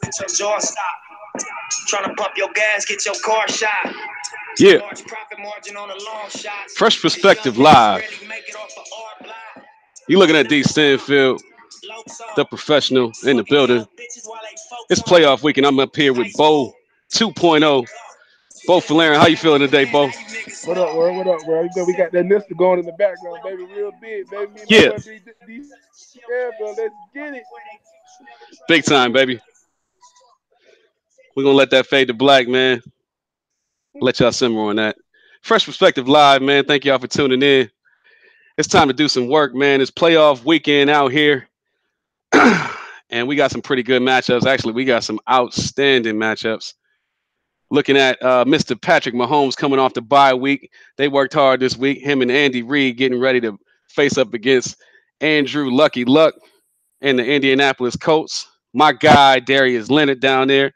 Get your jaw stopped. Trying to pump your gas, get your car shot. Yeah. Large profit margin on the long shots. Fresh Perspective Live. You looking at D. Stanfield, the professional in the building. It's playoff week, and I'm up here with Bo 2.0. Bo Falaren, how you feeling today, Bo? What up, world? What up, world? You know we got that Mister going in the background, baby, real big, baby. Me and my Yeah, boy D. Stanfield, let's get it. big time, baby. We're gonna let that fade to black, man. Let y'all simmer on that. Fresh Perspective Live, man. Thank y'all for tuning in. It's time to do some work, man. It's playoff weekend out here. And we got some pretty good matchups. Actually, we got some outstanding matchups. Looking at Mr. Patrick Mahomes coming off the bye week. They worked hard this week. Him and Andy Reid getting ready to face up against Andrew Lucky Luck and the Indianapolis Colts. My guy, Darius Leonard down there,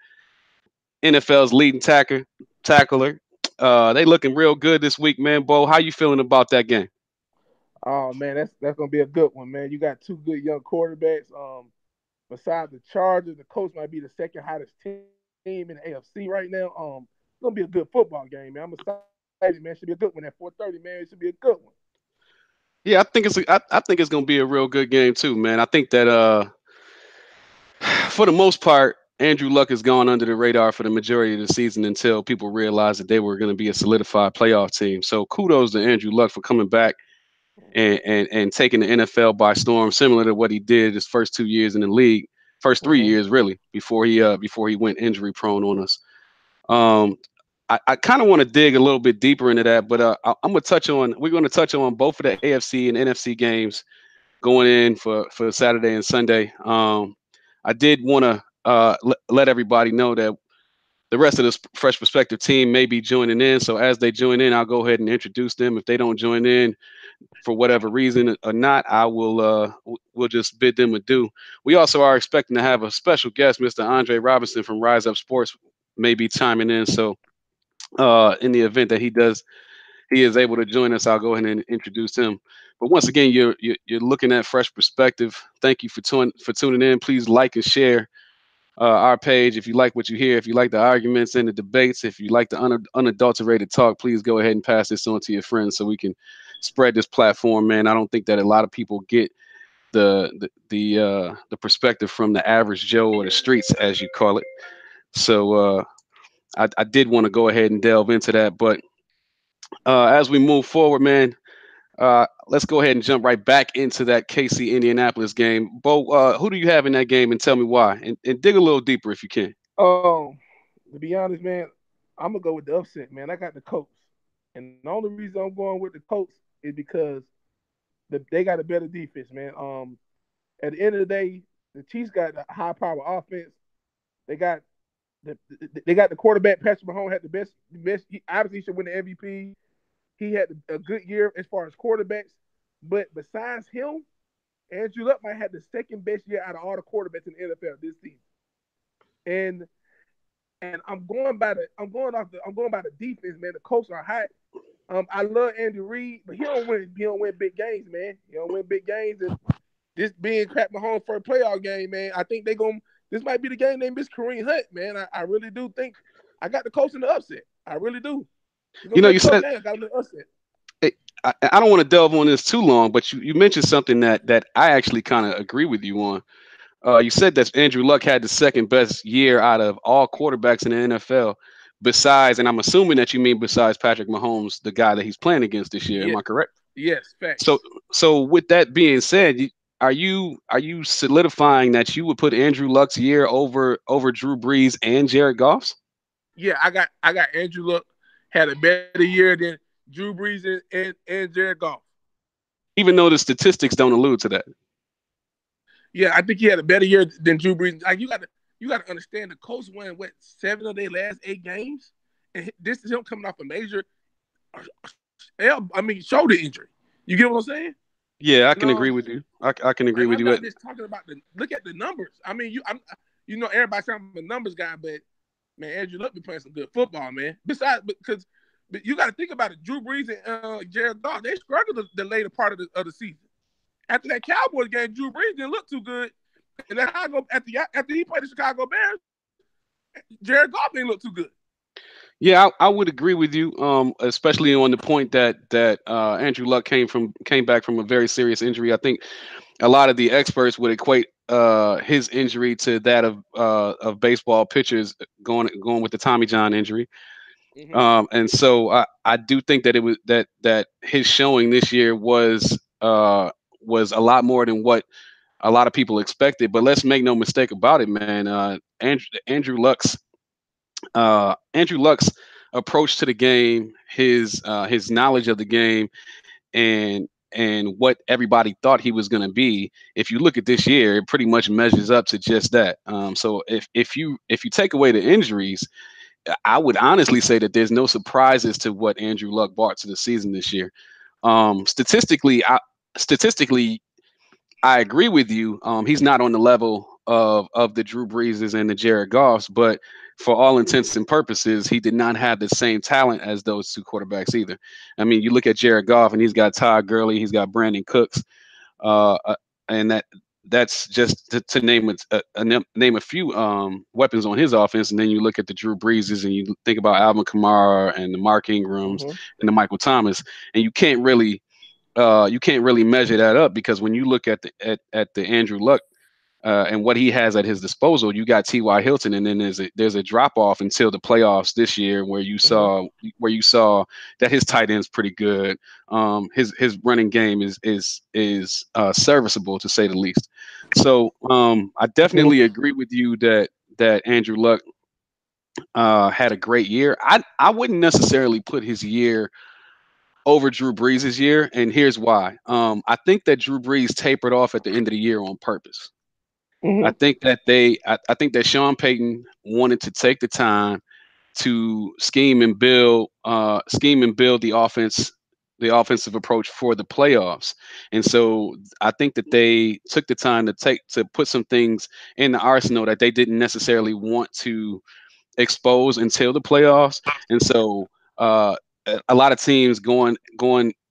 NFL's leading tackler. They looking real good this week, man. Bo, how you feeling about that game? Oh man, that's gonna be a good one, man. You got two good young quarterbacks. Besides the Chargers, the Colts might be the second hottest team in the AFC right now. It's gonna be a good football game, man. I'm excited, man. It should be a good one at 4:30, man. It should be a good one. Yeah, I think it's gonna be a real good game too, man. I think that for the most part, Andrew Luck has gone under the radar for the majority of the season until people realized that they were going to be a solidified playoff team. So kudos to Andrew Luck for coming back and taking the NFL by storm, similar to what he did his first 2 years in the league, first 3 years really, before he went injury prone on us. Um, I kind of want to dig a little bit deeper into that, but we're going to touch on both of the AFC and NFC games going in for Saturday and Sunday. I did want to let everybody know that the rest of this Fresh Perspective team may be joining in. So as they join in, I'll go ahead and introduce them. If they don't join in for whatever reason or not, I will we'll just bid them adieu. We also are expecting to have a special guest, Mr. Andre Robinson from Rise Up Sports, may be chiming in. So in the event that he is able to join us, I'll go ahead and introduce him. But once again, you're looking at Fresh Perspective. Thank you for tuning in. Please like and share our page if you like what you hear. If you like the arguments and the debates, if you like the unadulterated talk, please go ahead and pass this on to your friends so we can spread this platform. Man, I don't think that a lot of people get the perspective from the average Joe or the streets, as you call it. So I did want to go ahead and delve into that, but as we move forward, man, let's go ahead and jump right back into that KC Indianapolis game. Bo, who do you have in that game, and tell me why? And dig a little deeper if you can. To be honest, man, I'm gonna go with the upset, man. I got the Colts, and the only reason I'm going with the Colts is because they got a better defense, man. At the end of the day, the Chiefs got a high power offense. They got the quarterback. Patrick Mahomes had the best. He obviously should win the MVP. He had a good year as far as quarterbacks, but besides him, Andrew Luck might have the second best year out of all the quarterbacks in the NFL this season. And I'm going by the defense, man. The Colts are hot. I love Andy Reid, but he don't win big games, man. He don't win big games. And this being Pat Mahomes' first playoff game, man, I think this might be the game they miss Kareem Hunt, man. I really do think I got the Colts in the upset. I really do. You said I don't want to delve on this too long, but you mentioned something that I actually kind of agree with you on. You said that Andrew Luck had the second best year out of all quarterbacks in the NFL, besides, and I'm assuming that you mean besides Patrick Mahomes, the guy that he's playing against this year. Am I correct? Yes, facts. So with that being said, are you solidifying that you would put Andrew Luck's year over Drew Brees and Jared Goff's? Yeah, I got Andrew Luck had a better year than Drew Brees and Jared Goff. Even though the statistics don't allude to that. Yeah, I think he had a better year than Drew Brees. Like you got to understand, the Colts won 7 of their last 8 games, and this is him coming off a major, shoulder injury. You get what I'm saying? Yeah, I can agree with you. I can agree with you. I'm just talking about look at the numbers. I mean, everybody saying I'm a numbers guy, but man, Andrew Luck be playing some good football, man. But you got to think about it. Drew Brees and Jared Goff, they struggled the later part of the season. After that Cowboys game, Drew Brees didn't look too good. And that Chicago after he played the Chicago Bears, Jared Goff didn't look too good. Yeah, I would agree with you, especially on the point that Andrew Luck came back from a very serious injury. I think a lot of the experts would equate his injury to that of baseball pitchers going with the Tommy John injury. Mm-hmm. And so I do think that it was that his showing this year was a lot more than what a lot of people expected. But let's make no mistake about it, man. Andrew Luck's approach to the game, his knowledge of the game, and what everybody thought he was going to be. If you look at this year, it pretty much measures up to just that. So if you take away the injuries, I would honestly say that there's no surprises to what Andrew Luck brought to the season this year. Statistically, I agree with you. He's not on the level of the Drew Breeses and the Jared Goffs, but for all intents and purposes, he did not have the same talent as those two quarterbacks either. I mean, you look at Jared Goff, and he's got Todd Gurley, he's got Brandon Cooks, uh, uh, and that's just to name a few weapons on his offense. And then you look at the Drew Breeses, and you think about Alvin Kamara and the Mark Ingrams Mm-hmm. and the Michael Thomas, and you can't really measure that up because when you look at the Andrew Luck and what he has at his disposal, you got T.Y. Hilton, and then there's a drop off until the playoffs this year where you Mm-hmm. saw that his tight end's pretty good. His running game is serviceable to say the least. So I definitely agree with you that Andrew Luck had a great year. I wouldn't necessarily put his year over Drew Brees' year, and here's why. I think that Drew Brees tapered off at the end of the year on purpose. I Mm-hmm. think that I think that Sean Payton wanted to take the time to scheme and build the offensive approach for the playoffs. And so I think that they took the time to put some things in the arsenal that they didn't necessarily want to exposed until the playoffs, and so a lot of teams going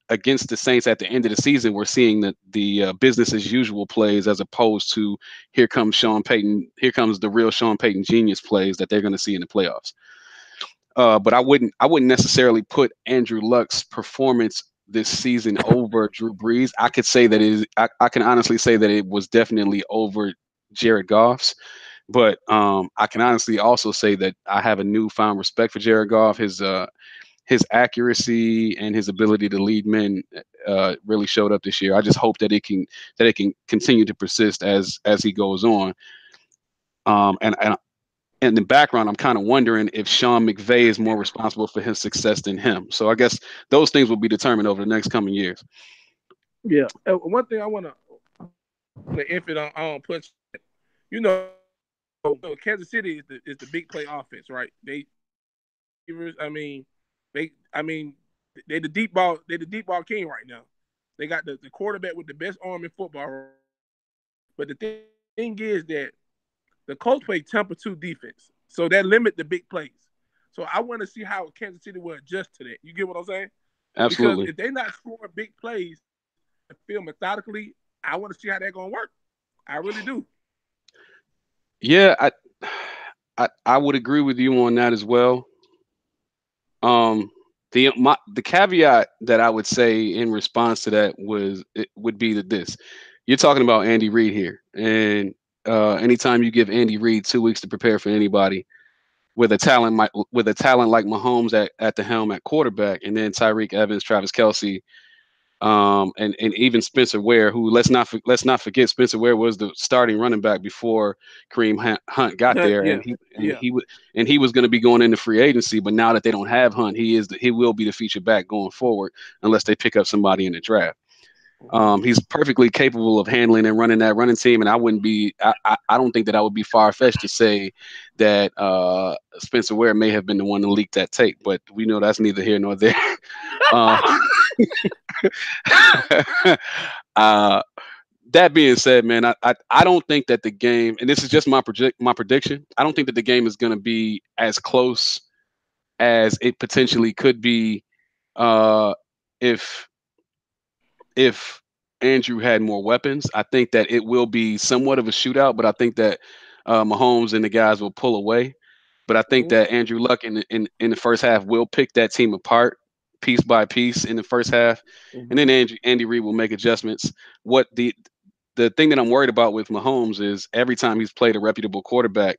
against the Saints at the end of the season, we're seeing the business as usual plays as opposed to here comes Sean Payton, here comes the real Sean Payton genius plays that they're going to see in the playoffs. But I wouldn't necessarily put Andrew Luck's performance this season over Drew Brees. I could say that I can honestly say that it was definitely over Jared Goff's. But I can honestly also say that I have a newfound respect for Jared Goff. His accuracy and his ability to lead men really showed up this year. I just hope that it can continue to persist as he goes on. And in the background, I'm kind of wondering if Sean McVay is more responsible for his success than him. So I guess those things will be determined over the next coming years. Yeah. One thing I want to infant on punch. You know, Kansas City is the big play offense, right? I mean, they the deep ball king right now. They got the quarterback with the best arm in football. Right? But the thing is that the Colts play temper two defense, so that limit the big plays. So I want to see how Kansas City will adjust to that. You get what I'm saying? Because Absolutely. if they're not scoring big plays and feel methodically, I want to see how that's gonna work. I really do. Yeah, I would agree with you on that as well. Um, the caveat that I would say in response to that would be that this you're talking about Andy Reid here, and anytime you give Andy Reid 2 weeks to prepare for anybody with a talent like Mahomes at the helm at quarterback, and then Tyreek Evans, Travis Kelsey, and even Spencer Ware, who let's not forget Spencer Ware was the starting running back before Kareem Hunt got there, Yeah, and he and yeah. he would and he was going to be going into free agency. But now that they don't have Hunt, he will be the feature back going forward unless they pick up somebody in the draft. He's perfectly capable of handling and running that running team, and I don't think that I would be far fetched to say that Spencer Ware may have been the one to leak that tape, but we know that's neither here nor there. Uh, uh, that being said, man, I don't think that the game, and this is just my prediction. I don't think that the game is going to be as close as it potentially could be uh, if if Andrew had more weapons. I think that it will be somewhat of a shootout, but I think that Mahomes and the guys will pull away. But I think Mm-hmm. that Andrew Luck in the first half will pick that team apart piece by piece in the first half, and then Mm-hmm. Andy Reid will make adjustments. What the thing that I'm worried about with Mahomes is every time he's played a reputable quarterback,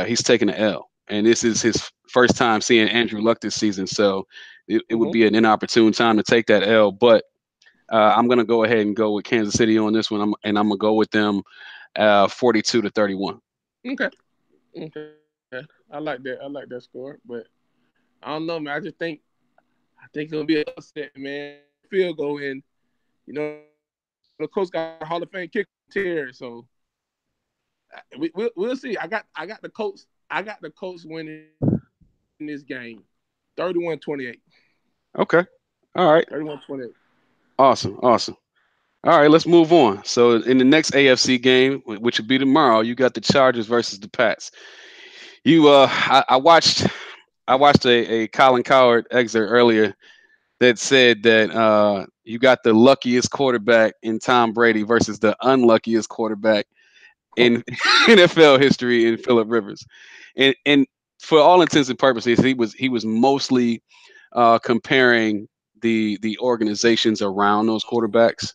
he's taken an L. And this is his first time seeing Andrew Luck this season, so it would Mm-hmm. be an inopportune time to take that L. But I'm gonna go ahead and go with Kansas City on this one, I'm gonna go with them 42-31. Okay. Okay. I like that. I like that score, but I don't know, man. I think it's gonna be an upset, man. It's gonna be a field goal, and the coach got a Hall of Fame kicker Terry, so we'll see. I got the Colts. I got the Colts winning this game, 31-28. Okay. All right. 31-28. Awesome. Awesome. All right, let's move on. So in the next AFC game, which will be tomorrow, you got the Chargers versus the Pats. I watched a Colin Coward excerpt earlier that said that you got the luckiest quarterback in Tom Brady versus the unluckiest quarterback in NFL history in Philip Rivers, and for all intents and purposes, he was mostly comparing the organizations around those quarterbacks.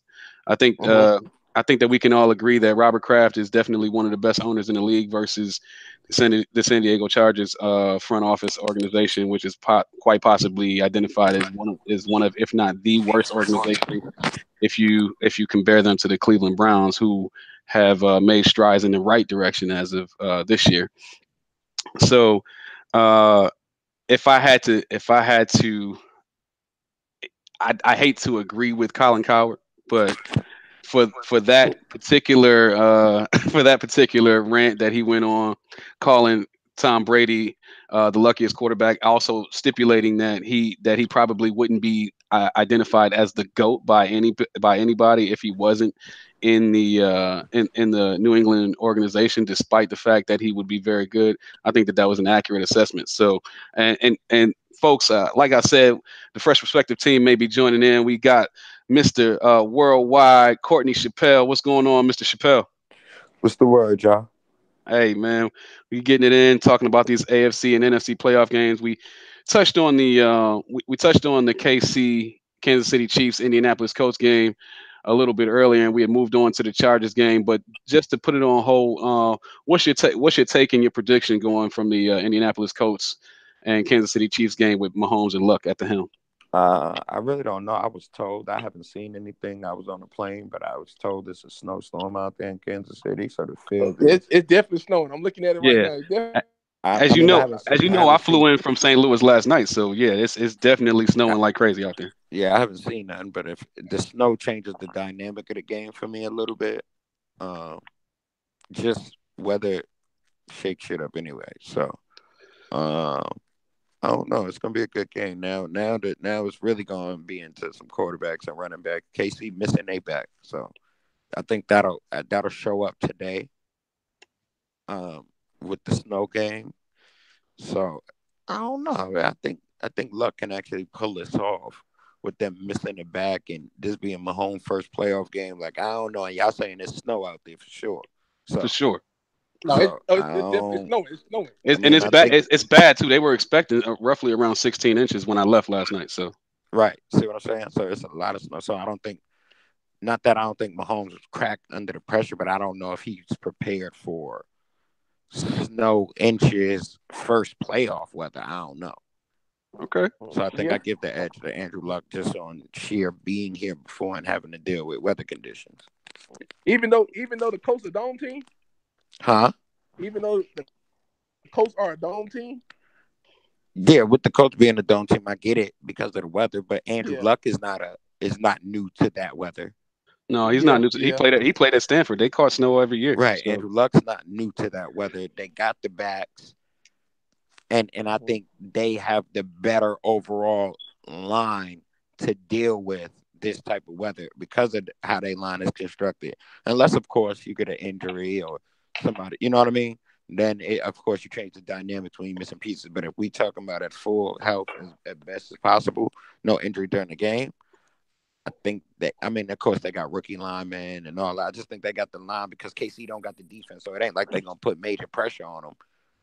I think Uh-huh. I think that we can all agree that Robert Kraft is definitely one of the best owners in the league versus the San Diego Chargers front office organization, which is quite possibly identified as one of if not the worst organization if you compare them to the Cleveland Browns, who have made strides in the right direction as of this year. So uh, if I had to, I hate to agree with Colin Coward, but for that particular for that particular rant that he went on, calling Tom Brady the luckiest quarterback, also stipulating that he probably wouldn't be identified as the goat by anybody if he wasn't in the New England organization, despite the fact that he would be very good. I think that was an accurate assessment. So and folks, like I said, the Fresh Perspective team may be joining in. We got Mr. Worldwide, Courtney Chappelle. What's going on, Mr. Chappelle? What's the word, y'all? Hey, man, we getting it in, talking about these AFC and NFC playoff games. We touched on the KC Kansas City Chiefs Indianapolis Colts game a little bit earlier, and we had moved on to the Chargers game. But just to put it on hold, what's your take and your prediction going from the Indianapolis Colts and Kansas City Chiefs game with Mahomes and Luck at the helm? I really don't know. I was told I haven't seen anything. I was on a plane, but I was told there's a snowstorm out there in Kansas City, so the field is. It's definitely snowing. I'm looking at it right Yeah. now. It's definitely I, As I you mean, I know, haven't as seen. you I know, I haven't seen. flew in from St. Louis last night, so yeah, it's definitely I, snowing like crazy out there. yeah, I haven't seen nothing. But if the snow changes the dynamic of the game for me a little bit, um, just weather shake shit up anyway. So, um, I don't know. It's gonna be a good game now it's really gonna be into some quarterbacks and running back. KC missing a back, so I think that'll show up today. Um, with the snow game. So I don't know. I think Luck can actually pull this off with them missing the back and this being my home first playoff game. Like I don't know. And y'all saying it's snow out there for sure. For So sure. no. so It's I definitely don't. snowing. It's snowing. I And mean, it's I bad. think It's bad too. They were expecting roughly around 16 inches when I left last night. So right. See what I'm saying? So it's a lot of snow. So I don't think. Not that I don't think Mahomes was cracked under the pressure, but I don't know if he's prepared for snow inches first playoff weather. I don't know. okay, So I think Yeah. I give the edge to Andrew Luck just on sheer being here before and having to deal with weather conditions. Even though the Colts are a dome team, Huh? even though the Colts are a dome team, Yeah, with the Colts being a dome team, I get it because of the weather, but yeah, Andrew Luck is not new to that weather. no, he's not yeah, new. He yeah. played at Stanford. They caught snow every year. Right. So Andrew Luck's not new to that weather. They got the backs and I Mhm. think they have the better overall line to deal with this type of weather because of how they line is constructed. Unless, of course, you get an injury or somebody, you know what I mean? Then, of course, you change the dynamics when you're missing pieces. But if we talking about at full health as best as possible, no injury during the game, I think that, I mean, of course they got rookie linemen and all that. I just think they got the line because KC don't got the defense, so it ain't like they gonna put major pressure on them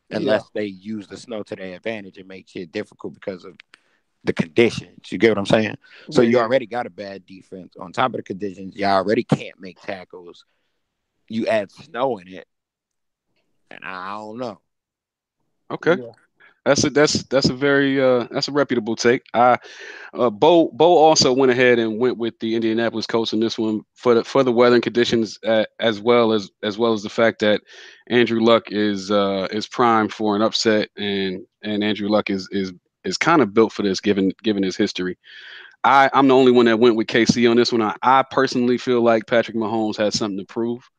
Yeah, unless they use the snow to their advantage and make shit difficult because of the conditions. You get what I'm saying? So yeah, you yeah. already got a bad defense. On top of the conditions, you already can't make tackles. You add snow in it, and I don't know. Okay. Yeah. That's a very that's a reputable take. Bo also went ahead and went with the Indianapolis Colts in this one for the weather and conditions, as well as the fact that Andrew Luck is primed for an upset, and Andrew Luck is kind of built for this given his history. I'm the only one that went with KC on this one. I personally feel like Patrick Mahomes has something to prove,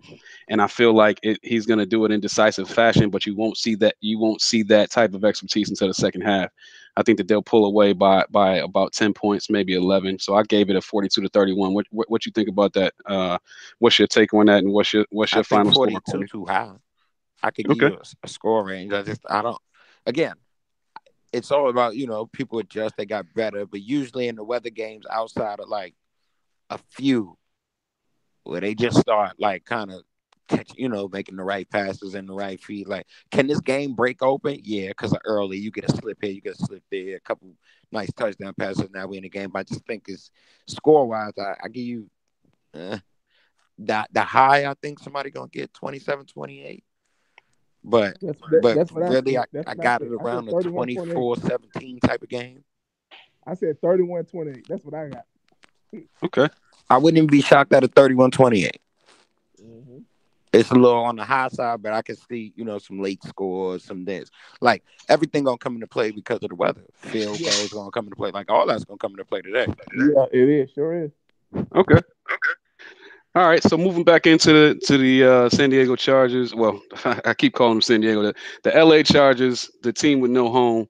and I feel like he's going to do it in decisive fashion. But you won't see that type of expertise until the second half. I think that they'll pull away by about 10 points, maybe 11. So I gave it a 42-31. What you think about that? What's your take on that, and what's I your think final score, 42 Corey? too high. I could give Okay. you a score range. I don't. Again, it's all about people adjust. They got better, but usually in the weather games, outside of like a few where they just start like kind of catch, making the right passes and the right feed. Like, can this game break open? Yeah, because early you get a slip here, you get a slip there, a couple nice touchdown passes. Now we in the game. But I just think it's score wise. I give you the high. I think somebody gonna get 27-28. But but That's what I really, said. I That's what I got said. it I said around the 31-28. 24-17 type of game. I said 31-28. That's what I got. Okay. I wouldn't even be shocked at a 31-28. Hmm. It's a little on the high side, but I can see, some late scores, some this. Like everything gonna come into play because of the weather. Field Yeah, goals gonna come into play. Like all that's gonna come into play today. yeah, it is. Sure is. Okay. All right. So moving back into the San Diego Chargers. Well, I keep calling them San Diego. The L.A. Chargers, the team with no home,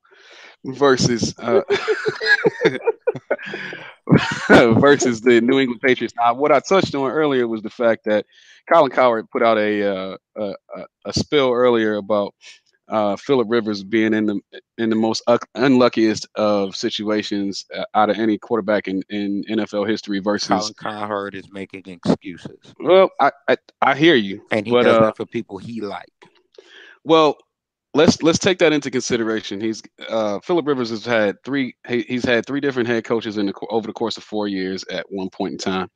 versus versus the New England Patriots. Now, what I touched on earlier was the fact that Colin Cowherd put out a spill earlier about Philip Rivers being in the most unluckiest of situations out of any quarterback in NFL history. Versus, Colin Cowherd is making excuses, well, I hear you, and he but does that for people he like. well, let's take that into consideration. Philip Rivers he's had three different head coaches over the course of 4 years at one point in time.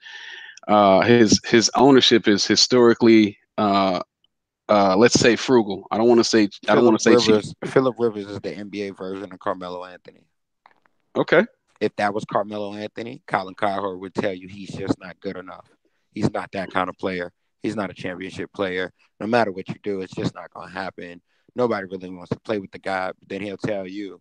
His ownership is historically, let's say, frugal. I don't want to say cheap. Philip Rivers is the NBA version of Carmelo Anthony. Okay. If that was Carmelo Anthony, Colin Cowherd would tell you he's just not good enough. He's not that kind of player. He's not a championship player. No matter what you do, it's just not going to happen. Nobody really wants to play with the guy. But then he'll tell you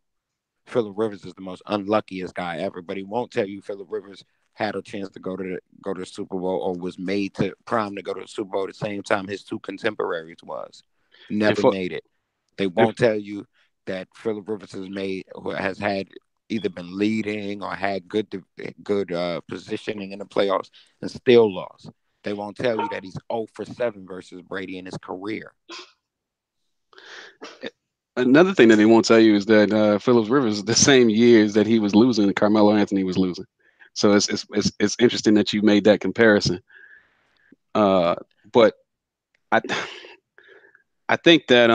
Philip Rivers is the most unluckiest guy ever. But he won't tell you Philip Rivers had a chance to go to the Super Bowl or was made to prime to go to the Super Bowl at the same time his two contemporaries was. And Never for made it. They and won't tell you that Philip Rivers has had either been leading or had good positioning in the playoffs and still lost. They won't tell you that he's 0 for 7 versus Brady in his career. Another thing that they won't tell you is that Phillips Rivers, the same years that he was losing, Carmelo Anthony was losing. So it's interesting that you made that comparison. Uh, but I I think that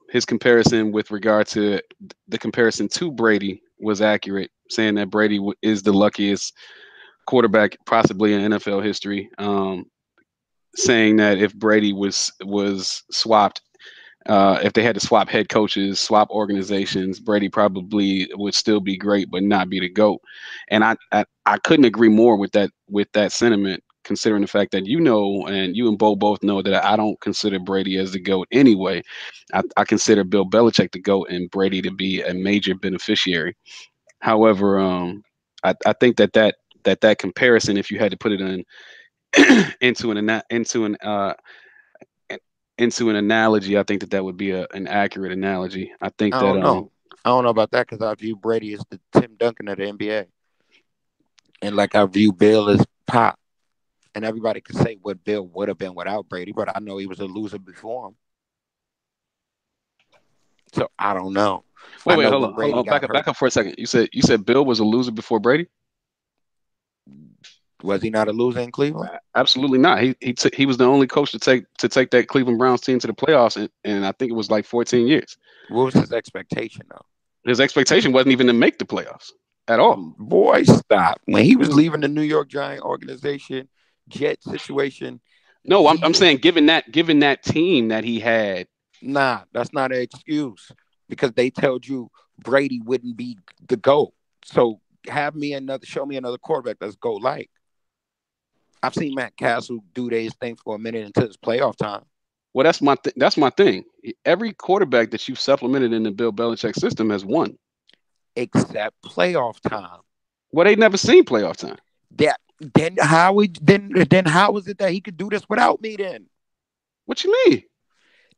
his comparison with regard to the comparison to Brady was accurate, saying that Brady is the luckiest quarterback possibly in NFL history. Saying that if Brady was swapped, if they had to swap head coaches, swap organizations, Brady probably would still be great, but not be the GOAT. And I couldn't agree more with that sentiment, considering the fact that and you and Bo both know that I don't consider Brady as the GOAT anyway. I consider Bill Belichick the GOAT and Brady to be a major beneficiary. However, I think that comparison, if you had to put it in into an analogy, I think that would be an accurate analogy. I think I that don't know. I don't know about that because I view Brady as the Tim Duncan of the NBA. And like I view Bill as Pop. And everybody could say what Bill would have been without Brady, but I know he was a loser before him. So I don't know. I wait, know hold when on, hold Brady on, got back hurt, up for a second. You said Bill was a loser before Brady. Was he not a loser in Cleveland? Absolutely not. He was the only coach to take that Cleveland Browns team to the playoffs, and I think it was like 14 years. What was his expectation though? His expectation wasn't even to make the playoffs at all. Boy, stop. When he was leaving the New York Giant organization, Jet situation, No, I'm he saying given that team that he had. nah, that's not an excuse because they told you Brady wouldn't be the GOAT. So show me another quarterback that's GOAT like. I've seen Matt Castle do his thing for a minute until it's playoff time. Well, that's my thing. Every quarterback that you've supplemented in the Bill Belichick system has won. Except playoff time. Well, they never seen playoff time. Then how is it that he could do this without me then? What you mean?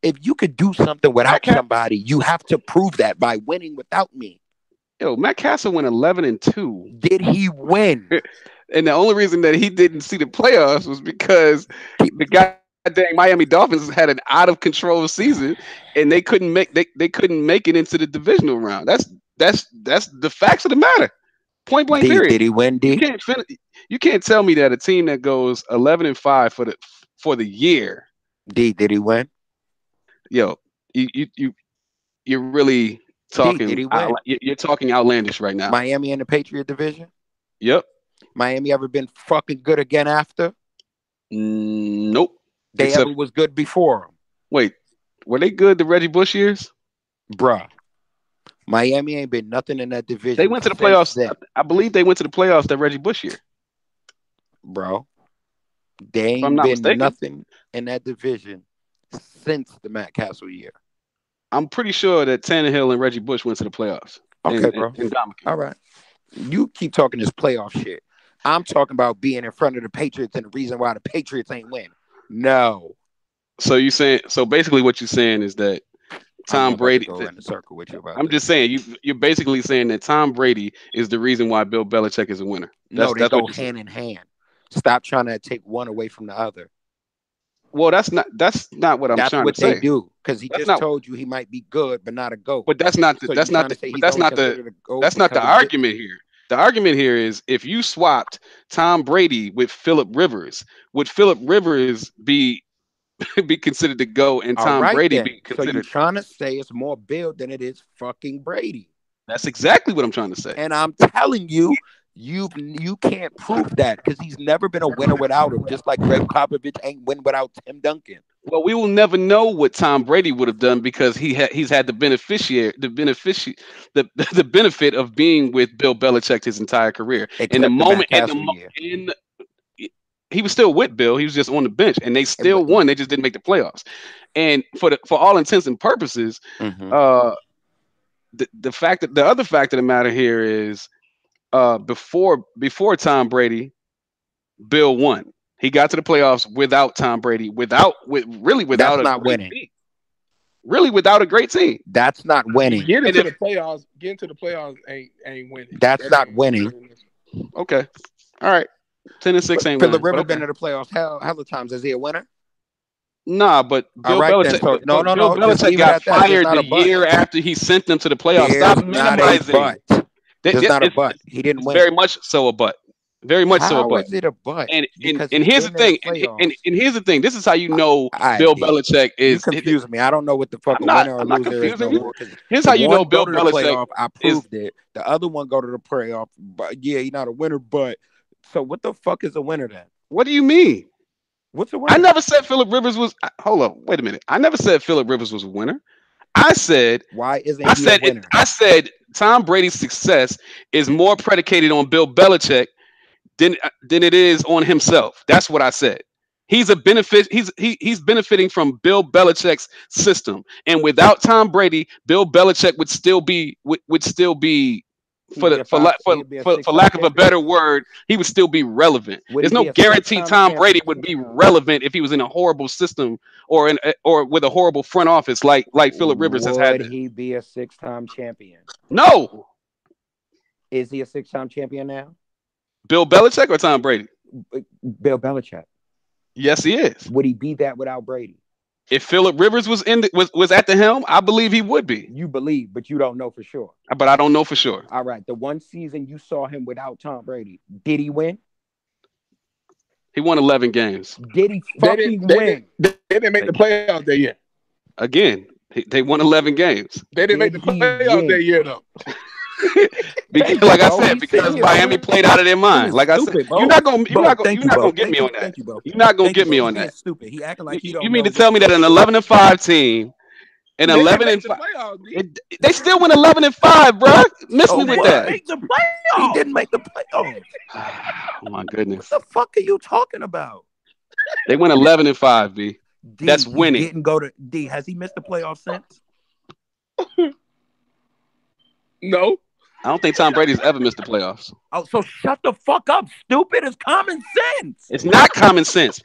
If you could do something without somebody, you have to prove that by winning without me. Yo, Matt Castle went 11-2. Did he win? And the only reason that he didn't see the playoffs was because the goddamn Miami Dolphins had an out of control season, and they couldn't make it into the divisional round. That's the facts of the matter. Point blank period. Did he win? You can't tell me that a team that goes 11-5 for the year. Did he win? Yo, you're really talking. Did he win? You're talking outlandish right now. Miami in the Patriot division. Yep. Miami ever been fucking good again after? Nope. They ever was good before him. Wait, were they good the Reggie Bush years? Bruh. Miami ain't been nothing in that division. They went to the playoffs. Then. I believe they went to the playoffs that Reggie Bush year. Bro. They ain't been mistaken. nothing in that division since the Matt Castle year. I'm pretty sure that Tannehill and Reggie Bush went to the playoffs. Okay, bro. All right. You keep talking this playoff shit. I'm talking about being in front of the Patriots and the reason why the Patriots ain't win. No. So basically what you're saying is that Tom Brady. Go in a circle with you about I'm just saying you're basically saying that Tom Brady is the reason why Bill Belichick is a winner. No, they go hand in hand. Stop trying to take one away from the other. Well, that's not what I'm trying to say. That's what they do because he told you he might be good, but not a GOAT. But that's not the argument here. The argument here is if you swapped Tom Brady with Phillip Rivers, would Phillip Rivers be considered to go and Tom Brady be considered? So you're trying to say it's more Bill than it is fucking Brady. That's exactly what I'm trying to say. And I'm telling you, you can't prove that because he's never been a winner without him. Just like Greg Popovich ain't win without Tim Duncan. Well, we will never know what Tom Brady would have done because he's had the benefit of being with Bill Belichick his entire career. He was still with Bill. He was just on the bench, and they still won. They just didn't make the playoffs. And for all intents and purposes, the other fact of the matter here is before Tom Brady, Bill won. He got to the playoffs without Tom Brady, without a great team. Really without a great team. That's not winning. Getting to the playoffs ain't winning. That's not winning. Okay. All right. 10-6 ain't winning. Phillip Rivers been to the playoffs how many times? Is he a winner? Nah, but Bill Belichick, Bill Belichick got fired the year after he sent them to the playoffs. Stop minimizing. There's not a but. He didn't win. Very much so a but. Very much so a but. How is it a but? And here's the thing. And here's the thing. This is how you know Bill Belichick is. You confuse me. I don't know what the fucking winner or loser is no more. Here's how you know Bill Belichick. I proved it. The other one go to the playoff. But yeah, he's not a winner. But so what the fuck is a winner then? What do you mean? What's a winner? I never said Phillip Rivers was. Hold up. Wait a minute. I never said Phillip Rivers was a winner. I said why isn't he a winner? I said Tom Brady's success is more predicated on Bill Belichick than it is on himself. That's what I said. He's benefiting from Bill Belichick's system, and without Tom Brady, Bill Belichick would still be for lack of a better word, he would still be relevant. There's no guarantee Tom Brady would be relevant if he was in a horrible system or with a horrible front office like Phillip Rivers has had. Would he be a 6-time champion? No. Is he a 6-time champion now? Bill Belichick or Tom Brady? Bill Belichick. Yes, he is. Would he be that without Brady? If Phillip Rivers was at the helm, I believe he would be. You believe, but you don't know for sure. But I don't know for sure. All right. The one season you saw him without Tom Brady, did he win? He won 11 games. Did he They fucking didn't. win? They didn't make the playoffs that year. Again, they won 11 games. They didn't make Did the he playoffs that win? year though. Because, Thank you, like I Bo. said, He's because sitting here Miami being played out of their mind. Like I said, stupid, you're Bo. not gonna Bo, thank you, Bo. get Thank me you, on that. thank you, Bo. You're not gonna Thank you, get me Bo. on He's being that. stupid. He acting like he don't You know. mean to tell me that an 11-5 team, an They didn't 11 make and the 5, playoffs, D. they still win 11-5, bro. Miss So me with what? that. Make the playoffs. He didn't make the playoffs. Oh my What goodness, the fuck are you talking about? they went 11-5, B. D, That's he winning. didn't go to D. Has he missed the playoffs since? No. I don't think Tom Brady's ever missed the playoffs. Oh, so shut the fuck up, stupid. It's common sense. It's not common sense.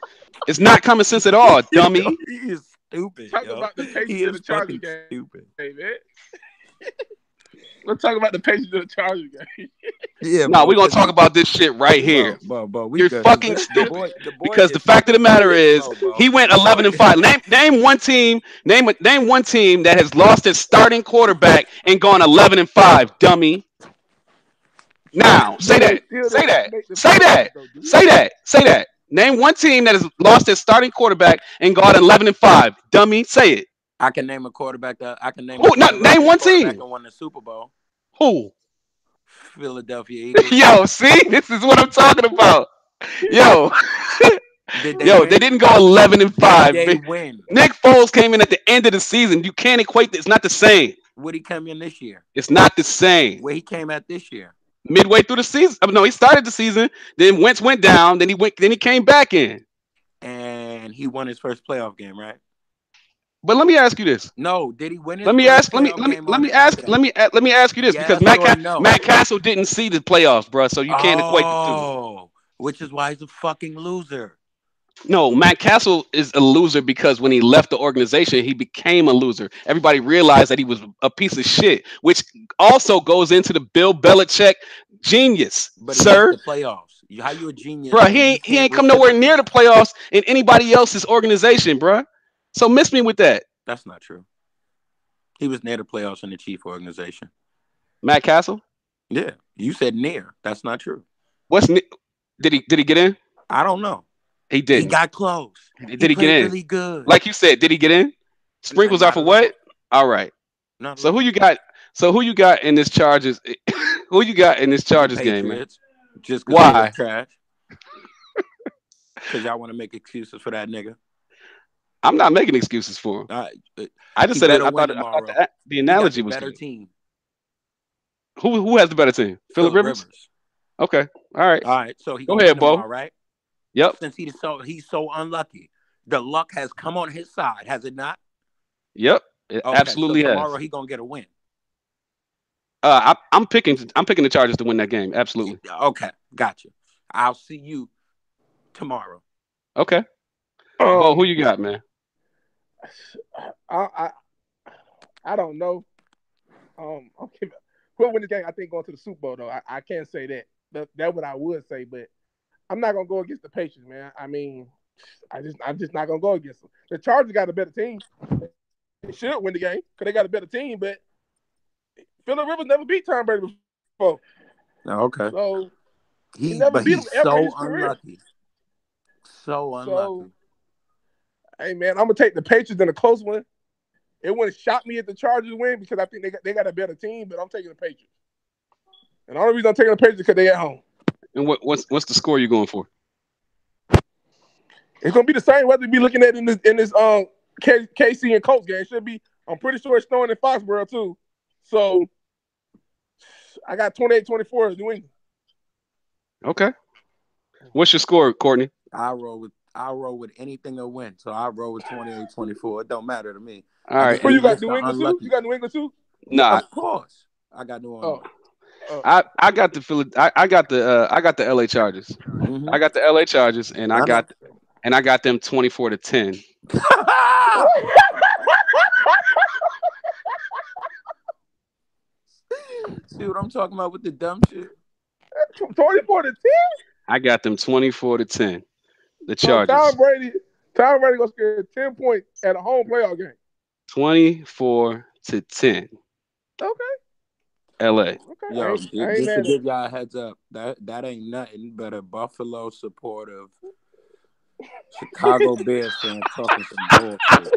It's not common sense at all, dummy. He is stupid. Talk Yo. about the Patriots He and is the Chargers fucking game, stupid. man. Let's talk about the Patriots and the Chargers game. Yeah, No, bro, we're gonna 'cause talk about this shit right here. Bro, we You're good. fucking The stupid. boy Because the is fact of the matter is, bro. he went The boy- 11-5. Name one team. Name one team that has lost its starting quarterback and gone 11-5. Dummy. Now say But they that. still Say didn't that. make the Say that. playoffs, though, dude. Say that. Say that. Name one team that has lost its starting quarterback and gone 11-5. Dummy. Say it. I can name a quarterback that I can name Who? a No, Philly name Rockets one quarterback team. and won the Super Bowl. Who? Philadelphia Eagles. Yo, see, this is what I'm talking about. Yo, Did they yo, win? they didn't go 11-5. Did they win? Nick Foles came in at the end of the season. You can't equate. It's not the same. Would he come in this year? It's not the same. Where he came at this year? Midway through the season, no, he started the season. Then Wentz went down. Then he came back in. And he won his first playoff game, right? But let me ask you this. No, did he win his Let me first ask. Let me playoff game let on me it ask. after that? Let me ask you this because Yes or no? Matt Castle didn't see the playoffs, bro. So you can't equate the two. Oh, which is why he's a fucking loser. No, Matt Castle is a loser because when he left the organization, he became a loser. Everybody realized that he was a piece of shit, which also goes into the Bill Belichick genius, But he sir. missed the playoffs. How you a genius? Bro, he ain't come nowhere near the playoffs in anybody else's organization, bro. So miss me with that. That's not true. He was near the playoffs in the Chief organization. Matt Castle? Yeah, you said near. That's not true. Did he get in? I don't know. He did. He got close. Did he get in? Really good. Like you said, did he get in? Sprinkles are for what? All right. So who you got? So who you got in this Chargers? Who you got in this Chargers game, man? Just why? Trash. Because y'all want to make excuses for that nigga. I'm not making excuses for him. I just said it. I thought the analogy was better good. Team. Who has the better team? Phillip Rivers. Okay. All right. So he go ahead, Bo. Right? Yep. Since he's so unlucky, the luck has come on his side, has it not? Yep. It absolutely so has. Tomorrow he gonna get a win. I'm picking the Chargers to win that game. Absolutely. Okay, gotcha. I'll see you tomorrow. Okay. Bo, who you got, man? I don't know. Who'll win the game? I think going to the Super Bowl though. I can't say that. That's what I would say, but I'm not gonna go against the Patriots, man. I mean, I'm just not gonna go against them. The Chargers got a better team. They should win the game because they got a better team, but Phillip Rivers never beat Tom Brady before. Okay. So he never beat him ever in his unlucky. So unlucky. Hey man, I'm gonna take the Patriots in a close one. It wouldn't shock me if the Chargers win because I think they got a better team, but I'm taking the Patriots. And the only reason I'm taking the Patriots is because they at home. And what's the score you going for? It's gonna be the same whether you be looking at in this KC and Colts game. It should be. I'm pretty sure it's snowing in Foxborough too. So I got 28-24 New England. Okay. What's your score, Courtney? I roll with anything to win. So I roll with 28-24. It don't matter to me. All right. Who you got? New England too? You got New England too? Nah. Of course. I got New England. I got the I got the LA Chargers. Mm-hmm. I got the LA Chargers, and I got them 24-10. See what I'm talking about with the dumb shit? 24-10. I got them 24-10. The Chargers. Tom Brady gonna score 10 points at a home playoff game. 24-10. Okay. LA. Okay. Yo, just to give y'all a heads up, that ain't nothing but a Buffalo supportive Chicago Bears fan talking some bullshit.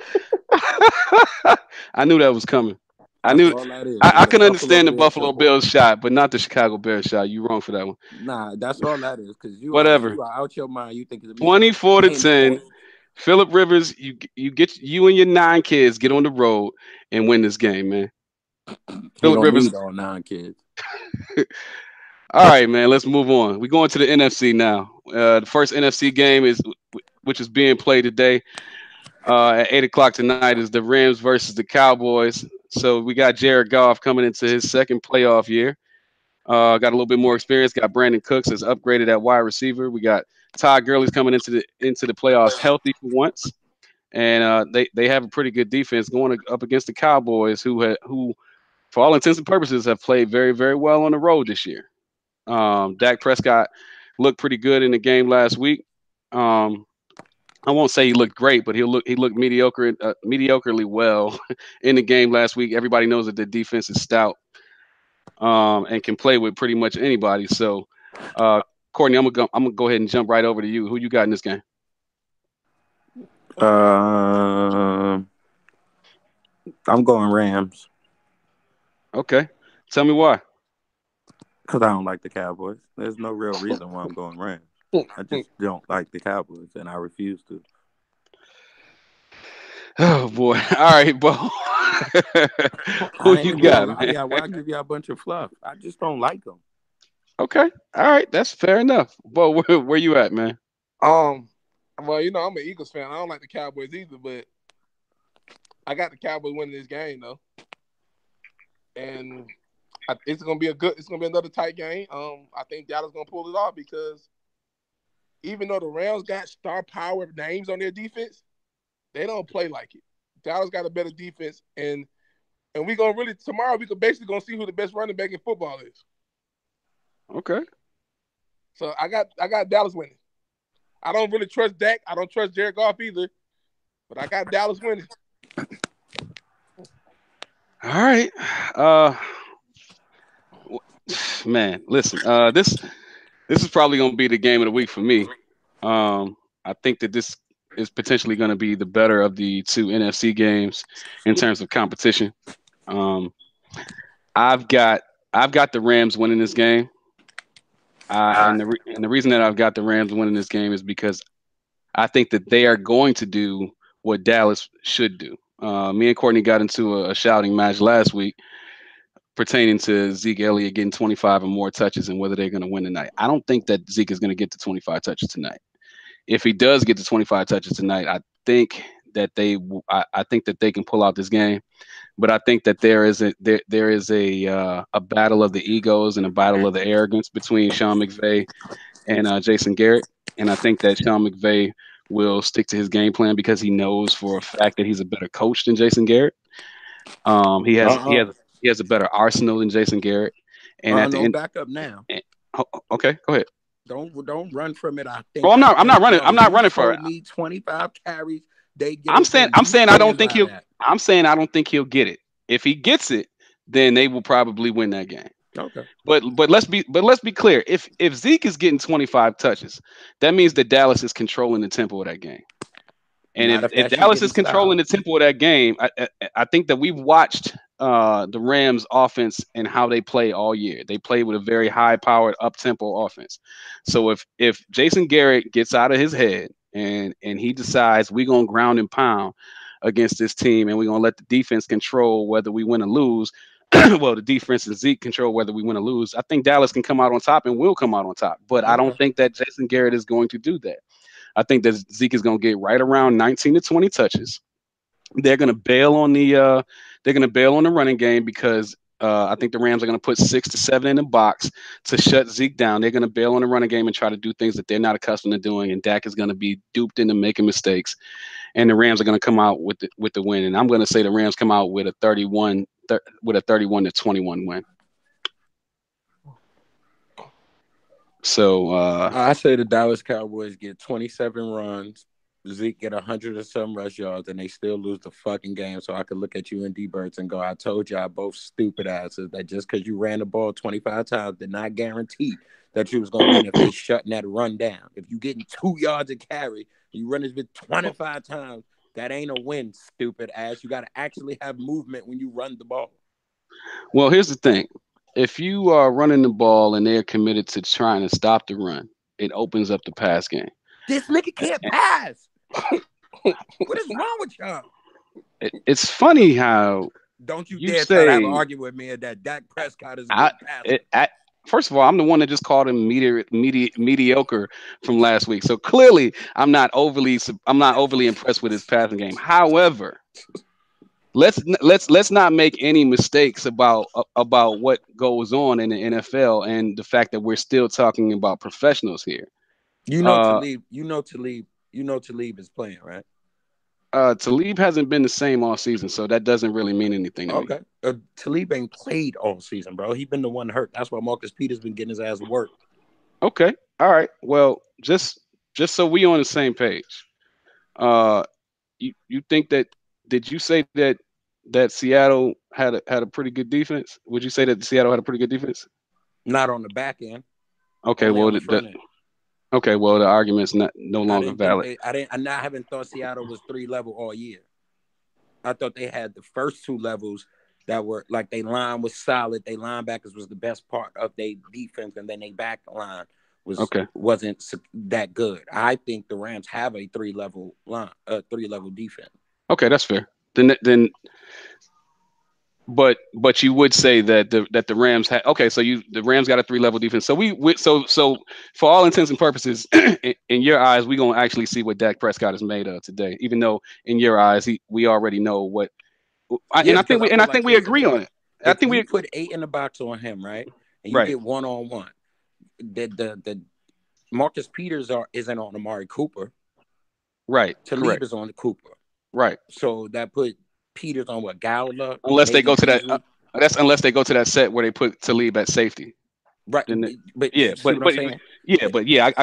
I knew that was coming. I That's knew. all that is. I It's a can Buffalo understand the Bears Buffalo support. Bills shot, but not the Chicago Bears shot. You wrong for that one. Nah, that's all that is. Cause Whatever. you are out your mind. You think it's me 24-10. pinpoint. Philip Rivers, you and your 9 kids get on the road and win this game, man. He Philip don't Rivers. need all 9 kids. All right, man. Let's move on. We're going to the NFC now. The first NFC game which is being played today at 8 o'clock tonight is the Rams versus the Cowboys. So we got Jared Goff coming into his second playoff year. Got a little bit more experience. Got Brandon Cooks as upgraded at wide receiver. We got Todd Gurley's coming into the playoffs healthy for once, and they have a pretty good defense going up against the Cowboys, who for all intents and purposes have played very very well on the road this year. Dak Prescott looked pretty good in the game last week. Um, I won't say he looked great, but he looked mediocrely well in the game last week. Everybody knows that the defense is stout and can play with pretty much anybody. So, uh, Courtney, I'm gonna go ahead and jump right over to you. Who you got in this game? I'm going Rams Okay, tell me why. because I don't like the Cowboys. There's no real reason why I'm going Rams. I just don't like the Cowboys, and I refuse to. Oh boy! All right, Bo. Who I ain't you even gonna got, lie to man? y'all. Why give y'all a bunch of fluff? I just don't like them. Okay, all right, that's fair enough. Bo, where you at, man? Um, well, I'm an Eagles fan. I don't like the Cowboys either, but I got the Cowboys winning this game though, and it's gonna be it's gonna be another tight game. I think Dallas gonna pull it off because even though the Rams got star power names on their defense, they don't play like it. Dallas got a better defense, and we gonna really tomorrow we could basically gonna see who the best running back in football is. Okay. So I got Dallas winning. I don't really trust Dak. I don't trust Jared Goff either, but I got Dallas winning. All right. Man, listen. This is probably going to be the game of the week for me. I think that this is potentially going to be the better of the two NFC games in terms of competition. Um, I've got I've got the Rams winning this game, and the reason that I've got the Rams winning this game is because I think that they are going to do what Dallas should do. Me and Courtney got into a shouting match last week pertaining to Zeke Elliott getting 25 or more touches and whether they're going to win tonight. I don't think that Zeke is going to get to 25 touches tonight. If he does get to 25 touches tonight, think that I think that they can pull out this game. But I think that there is a battle of the egos and a battle of the arrogance between Sean McVay and Jason Garrett, and I think that Sean McVay will stick to his game plan because he knows for a fact that he's a better coach than Jason Garrett. He has he Uh-uh. has he has a better arsenal than Jason Garrett, and at the No, end, back up now. okay, go ahead. Don't run from it. Oh, I'm not running. No, I'm not you running for it. told me 25 carries. They get I'm it. saying And I'm you saying I don't stand think by he'll. that. I'm saying I don't think he'll get it. If he gets it, then they will probably win that game. Okay. But let's be clear. If Zeke is getting 25 touches, that means that Dallas is controlling the tempo of that game. And Not if, if if that shit Dallas getting is controlling stopped. the tempo of that game, I think that we've watched the Rams offense and how they play all year. They play with a very high powered up tempo offense. So if Jason Garrett gets out of his head and he decides we're gonna ground and pound against this team and we're gonna let the defense control whether we win or lose. Well, the defense and Zeke control whether we win or lose. I think Dallas can come out on top and will come out on top. But I don't Okay. think that Jason Garrett is going to do that. I think that Zeke is going to get right around 19 to 20 touches. They're going to bail on the running game because I think the Rams are going to put 6 to 7 in the box to shut Zeke down. They're going to bail on the running game and try to do things that they're not accustomed to doing. And Dak is going to be duped into making mistakes. And the Rams are going to come out with the win. And I'm going to say the Rams come out with a 31 to 21 win. So I say the Dallas Cowboys get 27 runs. Zeke get 100 or some rush yards, and they still lose the fucking game. So I could look at you and D Birds and go, I told y'all both stupid asses that just because you ran the ball 25 times did not guarantee that you was going to win if they shutting that run down. If you getting 2 yards a carry You run this bit 25 times. That ain't a win, stupid ass. You got to actually have movement when you run the ball. Well, here's the thing. If you are running the ball and they're committed to trying to stop the run, it opens up the pass game. This nigga can't pass. What is wrong with y'all? It's funny how Don't you you dare try to have an say argument with me that Dak Prescott is a good passer. first of all, I'm the one that just called him mediocre from last week. So clearly, I'm not overly impressed with his passing game. However, let's not make any mistakes about what goes on in the NFL and the fact that we're still talking about professionals here. You know Talib is playing, right? Talib hasn't been the same all season, so that doesn't really mean anything to me. Okay. Talib ain't played all season, bro. He been the one hurt. That's why Marcus Peters been getting his ass work. Okay, all right. Well, just so we on the same page, uh, you think that did you say that Seattle had a pretty good defense? Would you say that Seattle had a pretty good defense? Not on the back end. Okay, Only well on the front end. okay, well the argument's no longer valid. I haven't thought Seattle was 3-level all year. I thought they had the first 2 levels that were like they line was solid. They linebackers was the best part of their defense, and then they back line wasn't that good. I think the Rams have a 3-level line, 3-level defense. Okay, that's fair. Then but you would say that the Rams had so the Rams got a 3-level defense. So so for all intents and purposes, in your eyes, we gonna actually see what Dak Prescott is made of today. Even though in your eyes, we already know what. And I think we agree on it. I think we put 8 in the box on him, right? And you right. get 1-on-1. The Marcus Peters isn't on Amari Cooper. Right. Talib is on the Cooper. Right. So that put Peters on what Gowler. Unless they go to that unless they go to that set where they put Talib at safety. Right. But yeah, but I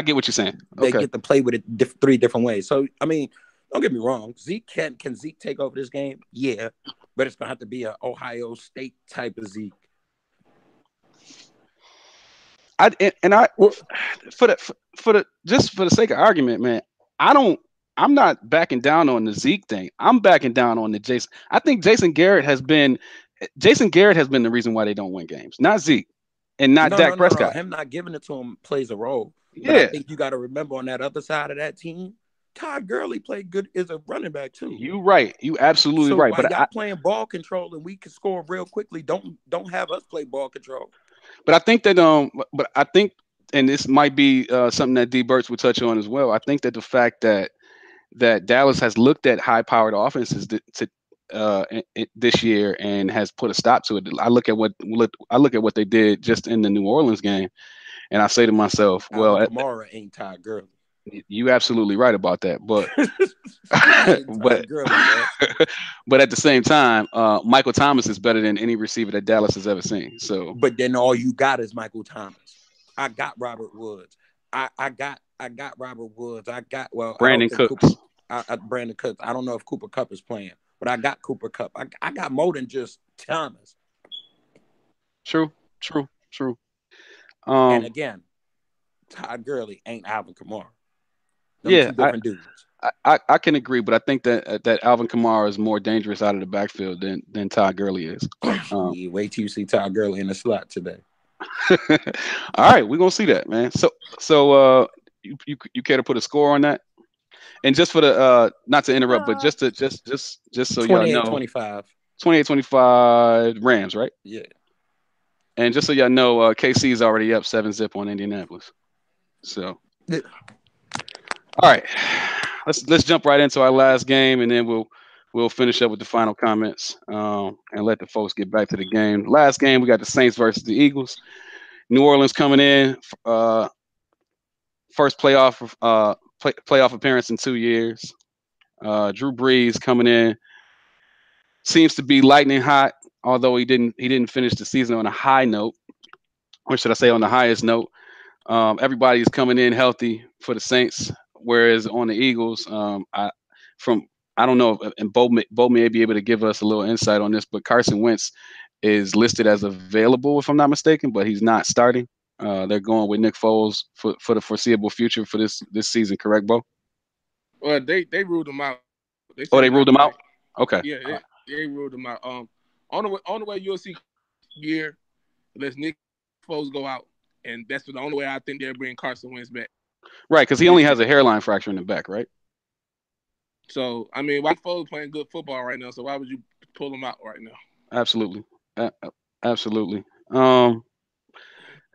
get what you're saying. They get to play with it 3 different ways. So I mean, don't get me wrong. Zeke can Zeke take over this game? Yeah, but it's gonna have to be an Ohio State type of Zeke. For the sake of argument, man, I'm not backing down on the Zeke thing. I'm backing down on the Jason. I think Jason Garrett has been the reason why they don't win games, not Zeke, and not Dak Prescott. Him not giving it to him plays a role. Yeah. But I think you got to remember on that other side of that team, Todd Gurley played good as a running back too. You right. You absolutely right. But y'all playing ball control and we can score real quickly. Don't have us play ball control. But I think that and this might be something that D Burts would touch on as well. I think that the fact that Dallas has looked at high-powered offenses this year and has put a stop to it. I look at what they did just in the New Orleans game, and I say to myself, well, Kamara ain't Todd Gurley. You absolutely right about that, but but at the same time, Michael Thomas is better than any receiver that Dallas has ever seen. So, but then all you got is Michael Thomas. I got Robert Woods. I got Robert Woods. I got Brandon Cooks. Brandon Cooks. I don't know if Cooper Kupp is playing, but I got Cooper Kupp. I got more than just Thomas. True. And again, Todd Gurley ain't Alvin Kamara. Yeah, I can agree, but I think that Alvin Kamara is more dangerous out of the backfield than Todd Gurley is. Wait till you see Todd Gurley in the slot today. All right, we're gonna see that, man. So you care to put a score on that? And just for the not to interrupt, but just so y'all know, 28-25 Rams, right? Yeah. And just so y'all know, KC is already up 7-0 on Indianapolis. So. Yeah. All right, let's jump right into our last game, and then we'll finish up with the final comments and let the folks get back to the game. Last game, we got the Saints versus the Eagles. New Orleans coming in, first playoff appearance in 2 years. Drew Brees coming in, seems to be lightning hot, although he didn't finish the season on a high note, or should I say on the highest note. Everybody's coming in healthy for the Saints. Whereas on the Eagles, I don't know, and Bo may be able to give us a little insight on this, but Carson Wentz is listed as available, if I'm not mistaken, but he's not starting. They're going with Nick Foles for the foreseeable future for this season, correct, Bo? Well, they ruled them out. They Oh, said they they're not ruled them playing. out. Okay. Yeah, they ruled them out. On the way you'll see year unless Nick Foles go out, and that's the only way I think they'll bring Carson Wentz back Right, because he this only has a season. hairline fracture in the back, right? So I mean, why Foles playing good football right now? So why would you pull him out right now? Absolutely. Absolutely. And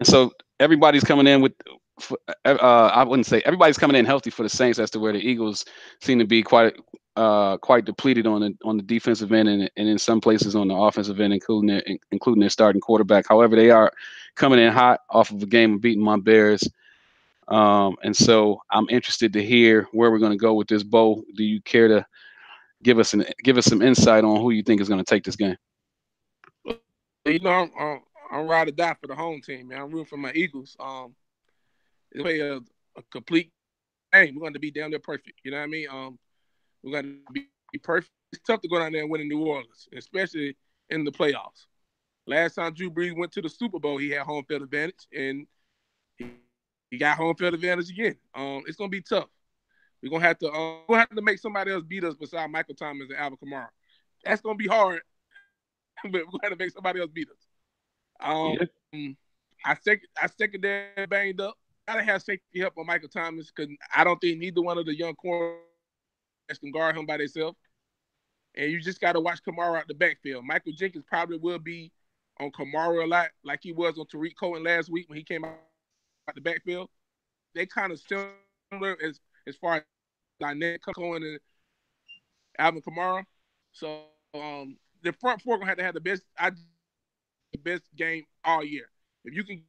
so everybody's coming in with, I wouldn't say everybody's coming in healthy for the Saints as to where the Eagles seem to be quite depleted on the defensive end and in some places on the offensive end, including their starting quarterback. However, they are coming in hot off of a game of beating my Bears. And so I'm interested to hear where we're going to go with this, Bo. Do you care to give us some insight on who you think is going to take this game? I'm ride or die for the home team, man. I'm rooting for my Eagles. They play a complete game. We're going to be down there perfect. You know what I mean? We're going to be perfect. It's tough to go down there and win in New Orleans, especially in the playoffs. Last time Drew Brees went to the Super Bowl, he had home field advantage, and he got home field advantage again. It's going to be tough. We're going to have to make somebody else beat us besides Michael Thomas and Alvin Kamara. That's going to be hard, but we're going to make somebody else beat us. I secondary banged up. Gotta have safety help on Michael Thomas because I don't think neither one of the young corners can guard him by themselves. And you just gotta watch Kamara out the backfield. Michael Jenkins probably will be on Kamara a lot, like he was on Tariq Cohen last week when he came out the backfield. They kind of similar as far as dynamic Cohen and Alvin Kamara. So the front four gonna have the best game all year. If you can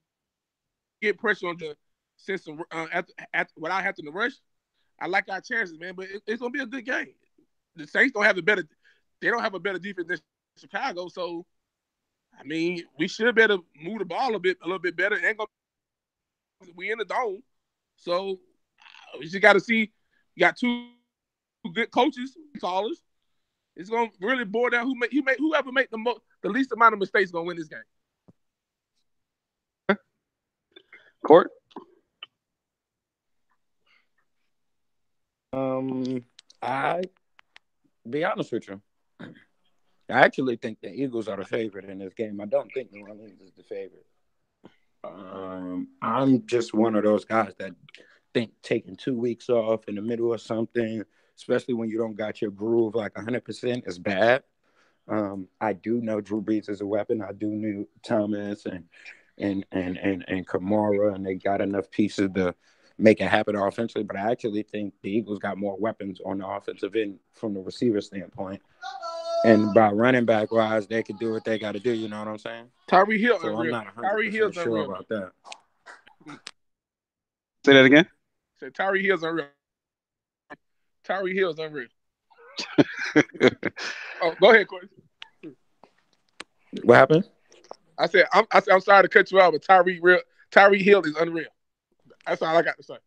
get pressure on the sense of without having to rush, I like our chances, man. But it's gonna be a good game. The Saints don't have a better defense than Chicago, so I mean we should better move the ball a little bit better. We in the dome, so we just got to see. You got two good coaches, callers. It's gonna really boil down whoever make the least amount of mistakes gonna win this game. Court? I be honest with you. I actually think the Eagles are the favorite in this game. I don't think New Orleans is the favorite. I'm just one of those guys that think taking 2 weeks off in the middle of something, especially when you don't got your groove like 100%, is bad. I do know Drew Brees is a weapon. I do know Thomas and Kamara, and they got enough pieces to make it happen offensively. But I actually think the Eagles got more weapons on the offensive end from the receiver standpoint. And by running back wise, they can do what they got to do. You know what I'm saying? Tyreek Hill So unreal. I'm not Tyreek 100% Hill's sure unreal. about that. Say that again. Say Tyreek Hill's unreal. Tyreek Hill's unreal. Oh, go ahead, Corey. What happened? I said I'm sorry to cut you out, but Tyreek Hill is unreal. That's all I got to say.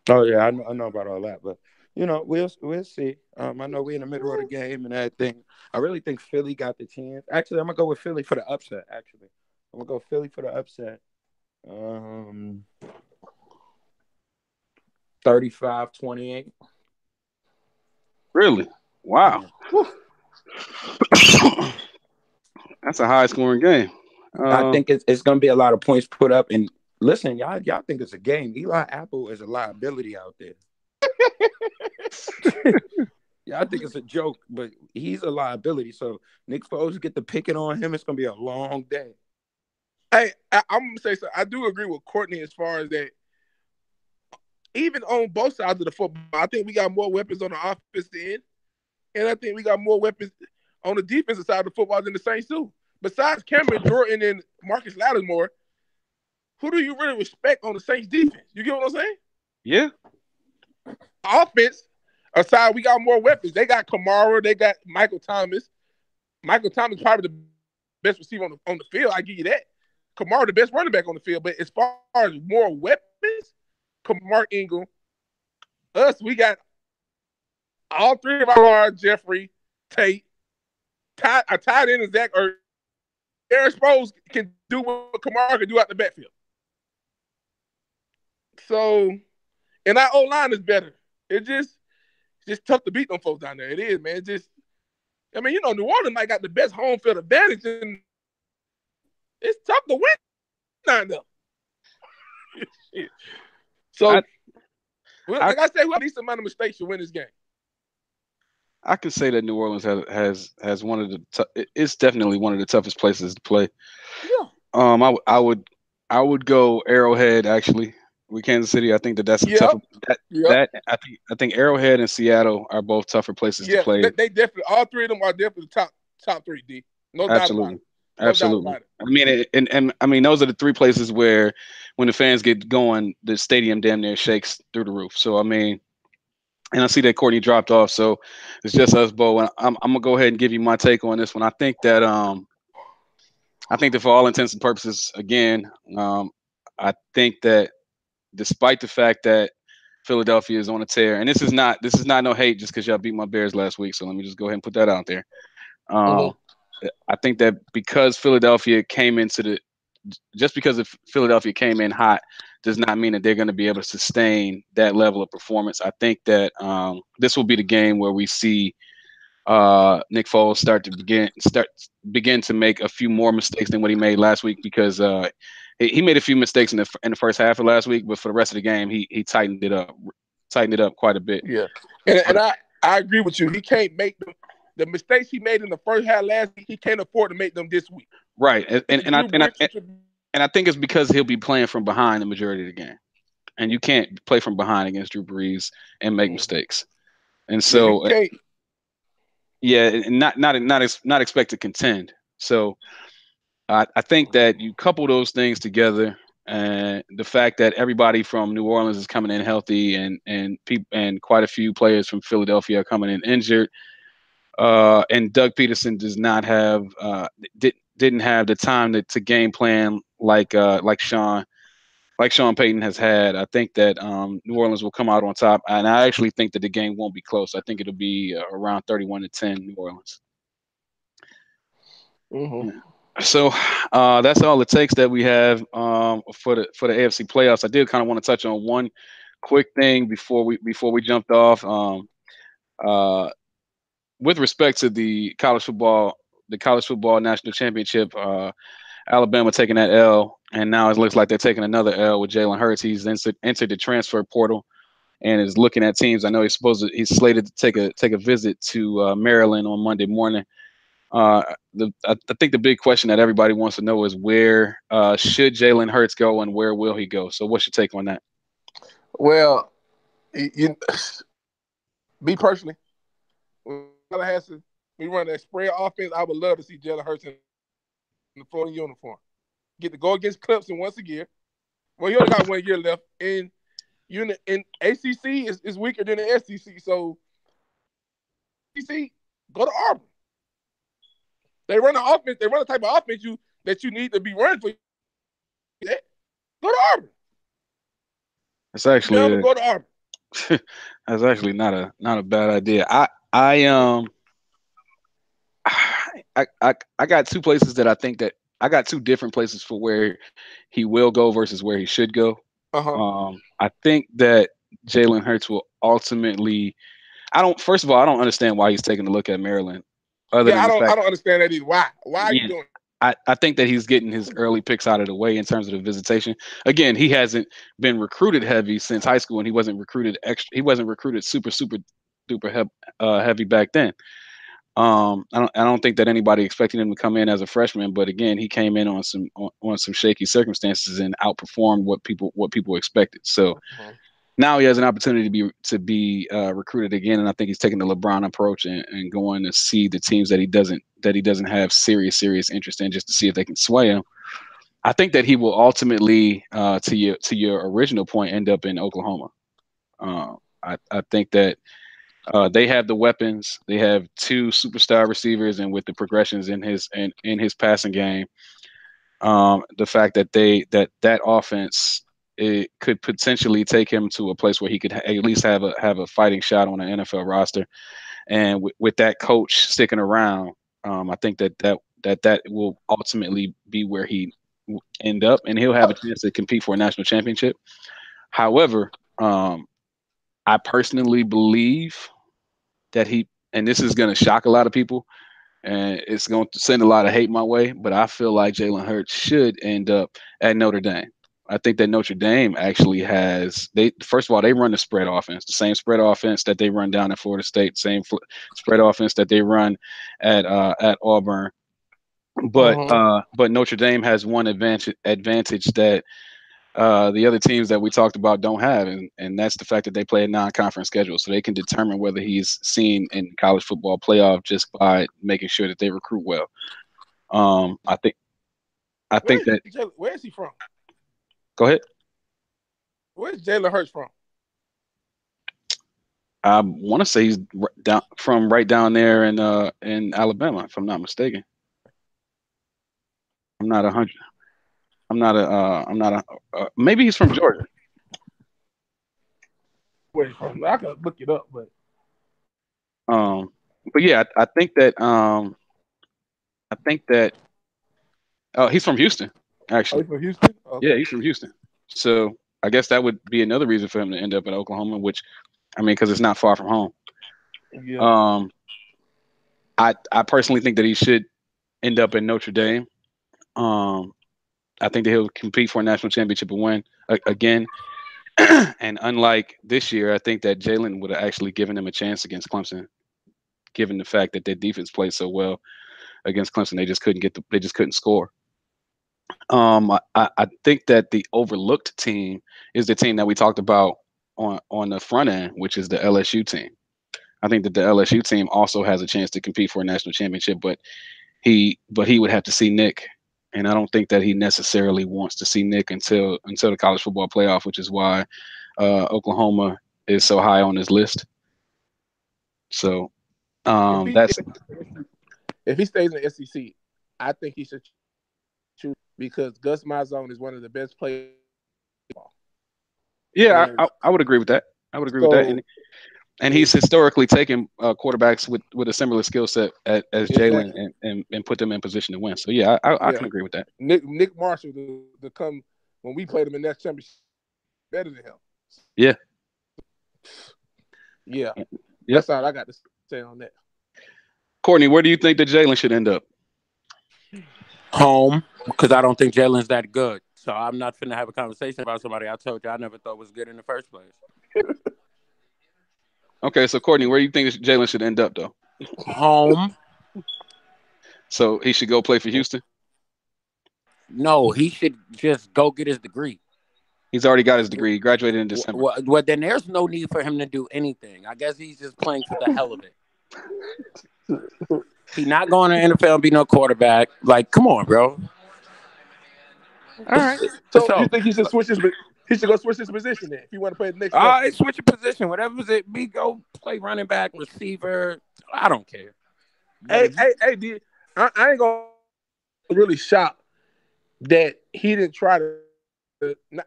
Oh yeah, I know about all that, but we'll see. I know we're in the middle of the game and everything. I really think Philly got the chance. Actually, I'm gonna go with Philly for the upset. Actually, I'm gonna go Philly for the upset. 35-28. Really? Wow. That's a high scoring game. I think it's gonna be a lot of points put up. And listen, y'all think it's a game. Eli Apple is a liability out there. Yeah, I think it's a joke, but he's a liability. So Nick Foles get the picking on him. It's gonna be a long day. Hey, I'm gonna say something. I do agree with Courtney as far as that. Even on both sides of the football, I think we got more weapons on the offensive end, and I think we got more weapons on the defensive side of the football than the Saints do. Besides Cameron Jordan and Marcus Lattimore, who do you really respect on the Saints defense? You get what I'm saying? Yeah. Offense aside, we got more weapons. They got Kamara, they got Michael Thomas. Michael Thomas probably the best receiver on the field. I give you that. Kamara the best running back on the field. But as far as more weapons, Mark Ingram, we got all three of our Jeffrey, Tate, a tight end, and Zach Ertz. Aaron Sproles can do what Kamara can do out the backfield. So, and our O-line is better. It just, just tough to beat them folks down there. It is, man. Just, I mean, New Orleans might got the best home field advantage, and it's tough to win down there. So, I, like I said, who a decent amount of mistakes to win this game. I can say that New Orleans has one of the it's definitely one of the toughest places to play. Yeah. I would go Arrowhead actually with Kansas City. I think that's a Yep. tougher Yep. I think Arrowhead and Seattle are both tougher places to Yeah, play. they definitely, all three of them are definitely top three, D. No doubt about it. No doubt about it. I mean, and I mean, those are the three places where, when the fans get going, the stadium damn near shakes through the roof. So I mean, and I see that Courtney dropped off, so it's just us, Bo. And I'm gonna go ahead and give you my take on this one. I think that for all intents and purposes, again, I think that despite the fact that Philadelphia is on a tear, and this is not no hate just because y'all beat my Bears last week. So let me just go ahead and put that out there. Um, I think that because Philadelphia came into the just because if Philadelphia came in hot does not mean that they're going to be able to sustain that level of performance. I think that this will be the game where we see Nick Foles begin to make a few more mistakes than what he made last week, because he made a few mistakes in the first half of last week, but for the rest of the game he tightened it up quite a bit. Yeah, and I agree with you. He can't make the mistakes he made in the first half last week. He can't afford to make them this week. Right, and I think it's because he'll be playing from behind the majority of the game, and you can't play from behind against Drew Brees and make mistakes. And so, and not expect to contend. So, I think that you couple those things together, and the fact that everybody from New Orleans is coming in healthy, and quite a few players from Philadelphia are coming in injured, and Doug Peterson does not have didn't have the time to game plan like Sean Payton has had. I think that New Orleans will come out on top, and I actually think that the game won't be close. I think it'll be around 31-10 New Orleans. Mm-hmm. So that's all it takes that we have for the AFC playoffs. I did kind of want to touch on one quick thing before we jumped off. With respect to the college football national championship, Alabama taking that L, and now it looks like they're taking another L with Jalen Hurts. He's entered the transfer portal and is looking at teams. I know he's slated to take a visit to Maryland on Monday morning. I think the big question that everybody wants to know is where should Jalen Hurts go, and where will he go? So what's your take on that? Well, me personally, we run that spread offense. I would love to see Jalen Hurts in the Florida uniform. Get to go against Clemson once again. Well, he only got 1 year left. And in ACC is weaker than the SEC. So, SEC, go to Auburn. They run an offense. They run the type of offense that you need to be running for. Go to Auburn. That's actually go to Auburn. That's actually not a bad idea. I got two places that I think that I got two different places for where he will go versus where he should go. I think that Jalen Hurts will ultimately. First of all, I don't understand why he's taking a look at Maryland. I don't understand that either. Why? Why are you doing it? I think that he's getting his early picks out of the way in terms of the visitation. Again, he hasn't been recruited heavy since high school, and he wasn't recruited super duper heavy back then. I don't think that anybody expected him to come in as a freshman, but again, he came in on some shaky circumstances and outperformed what people expected. So now he has an opportunity to be recruited again, and I think he's taking the LeBron approach and going to see the teams that he doesn't have serious interest in, just to see if they can sway him. I think that he will ultimately, to your original point, end up in Oklahoma. I think that they have the weapons. They have two superstar receivers, and with the progressions in his passing game, the fact that that offense, it could potentially take him to a place where he could at least have a fighting shot on an NFL roster. And with that coach sticking around, I think that will ultimately be where he will end up, and he'll have a chance to compete for a national championship. However, I personally believe that he, and this is going to shock a lot of people, and it's going to send a lot of hate my way, but I feel like Jalen Hurts should end up at Notre Dame. I think that Notre Dame actually has, they first of all, they run the spread offense, the same spread offense that they run down at Florida State, spread offense that they run at Auburn. But Notre Dame has one advantage that the other teams that we talked about don't have, and that's the fact that they play a non-conference schedule, so they can determine whether he's seen in college football playoff just by making sure that they recruit well. I think that. Where is he from? Go ahead. Where's Jalen Hurts from? I want to say he's right down there in Alabama, if I'm not mistaken. I'm not 100. I'm not a. I'm not a. Maybe he's from Georgia. Where he's from? I could look it up, but. But yeah, I think that. I think that. He's from Houston, actually. Oh, he's from Houston. Okay. Yeah, he's from Houston. So I guess that would be another reason for him to end up in Oklahoma, which, I mean, because it's not far from home. Yeah. I personally think that he should end up in Notre Dame. I think that he'll compete for a national championship and win again. And unlike this year, I think that Jalen would have actually given him a chance against Clemson, given the fact that their defense played so well against Clemson. They just couldn't score. I think that the overlooked team is the team that we talked about on the front end, which is the LSU team. I think that the LSU team also has a chance to compete for a national championship, but he would have to see Nick, and I don't think that he necessarily wants to see Nick until the college football playoff, which is why Oklahoma is so high on his list. So if he stays in the SEC, I think he should choose because Gus Malzahn is one of the best players. Yeah, I would agree with that. I would agree with that. And he's historically taken quarterbacks with a similar skill set as Jalen and put them in position to win. So yeah, I can agree with that. Nick Marshall to come when we played him in that championship better than him. Yeah. Yeah. Yep. That's all I got to say on that. Courtney, where do you think that Jalen should end up? Home, because I don't think Jalen's that good. So I'm not finna have a conversation about somebody I told you I never thought was good in the first place. Okay, so Courtney, where do you think Jalen should end up, though? Home. So he should go play for Houston? No, he should just go get his degree. He's already got his degree. He graduated in December. Well, then there's no need for him to do anything. I guess he's just playing for the hell of it. He's not going to NFL and be no quarterback. Like, come on, bro. All right. So you think he should switch his? He should go switch his position then if you want to play the next. All right, switch your position. Whatever it be, go play running back, receiver. I don't care. Hey, dude, I ain't gonna really shocked that he didn't try to.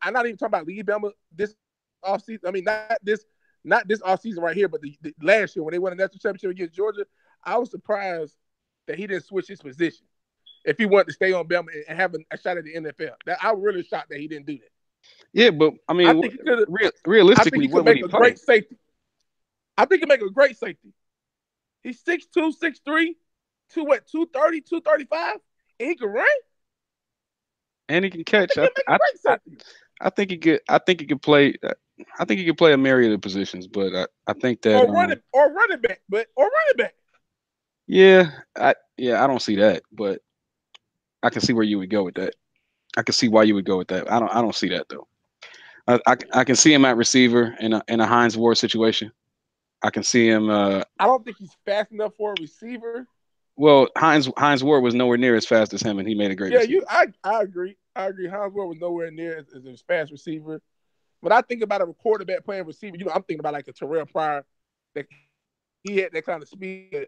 I'm not even talking about leave Bama this offseason. I mean, not this offseason right here, but the last year when they won the national championship against Georgia. I was surprised that he didn't switch his position if he wanted to stay on Bama and have a shot at the NFL. I was really shocked that he didn't do that. Yeah, but I mean, I think realistically, he could make a great safety. I think he could make a great safety. He's 6'2", 6'3", 230, 235, and he can run. And he can catch. I think he could. I think he could play. I think he could play a myriad of positions, but I think that running back. Yeah, I don't see that, but I can see where you would go with that. I can see why you would go with that. I don't see that though. I can see him at receiver in a Hines Ward situation. I can see him. I don't think he's fast enough for a receiver. Well, Hines Ward was nowhere near as fast as him, and he made a great. Yeah, I agree. Hines Ward was nowhere near as a fast receiver. But I think about a quarterback playing receiver. I'm thinking about like a Terrell Pryor. That he had that kind of speed.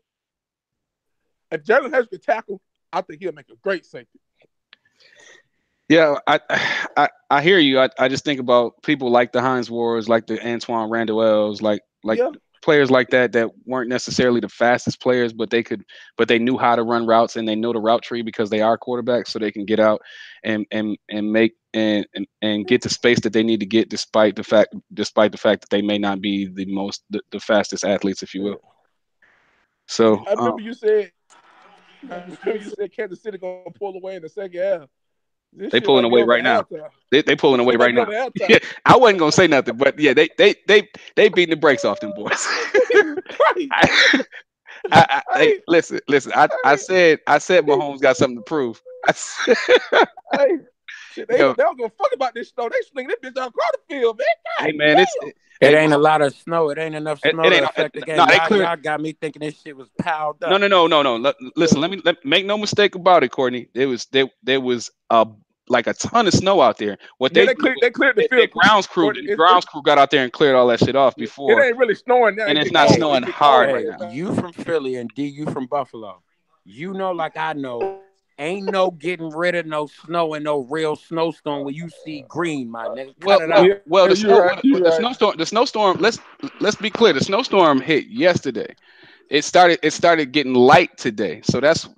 If Jalen Hurts could tackle, I think he'll make a great safety. Yeah, I hear you. I just think about people like the Hines Wards, like the Antoine Randall-Els, like players like that weren't necessarily the fastest players, but they knew how to run routes and they know the route tree because they are quarterbacks, so they can get out and make and get the space that they need to get despite the fact that they may not be the fastest athletes, if you will. So I remember you said. I remember you said Kansas City gonna pull away in the second half. This they shit might pulling be away over right at now. halftime. They pulling This away shit might right be now. over at Yeah, halftime. I wasn't gonna say nothing, but yeah, they beating the brakes off them boys. Jesus Christ. Hey, Hey, listen. hey, I said hey, Mahomes got something to prove. I said, hey. Shit, yo, they don't give a fuck about this snow. They swing this bitch down across the field, man. hey God man, damn. It hey, ain't a lot of snow. It ain't enough snow it to ain't affect the no. game. They Y'all, cleared. y'all got me thinking this shit was piled No, up. no, no, no, no. Listen, make no mistake about it, Courtney. There was like a ton of snow out there. What Yeah, they did was they cleared the their field. the grounds crew got out there and cleared all that shit off It before, ain't really snowing now. and It it's get not cold. Hey, snowing It get hard cold right hey, right now. now. you from Philly and D, you from Buffalo. You know, like I know, ain't no getting rid of no snow and no real snowstorm when you see green, my nigga. Cut Well, it well, out. Yeah, well, the you're snow, right. You're the right. snowstorm, let's be clear. The snowstorm hit yesterday. It started getting light today. So All that's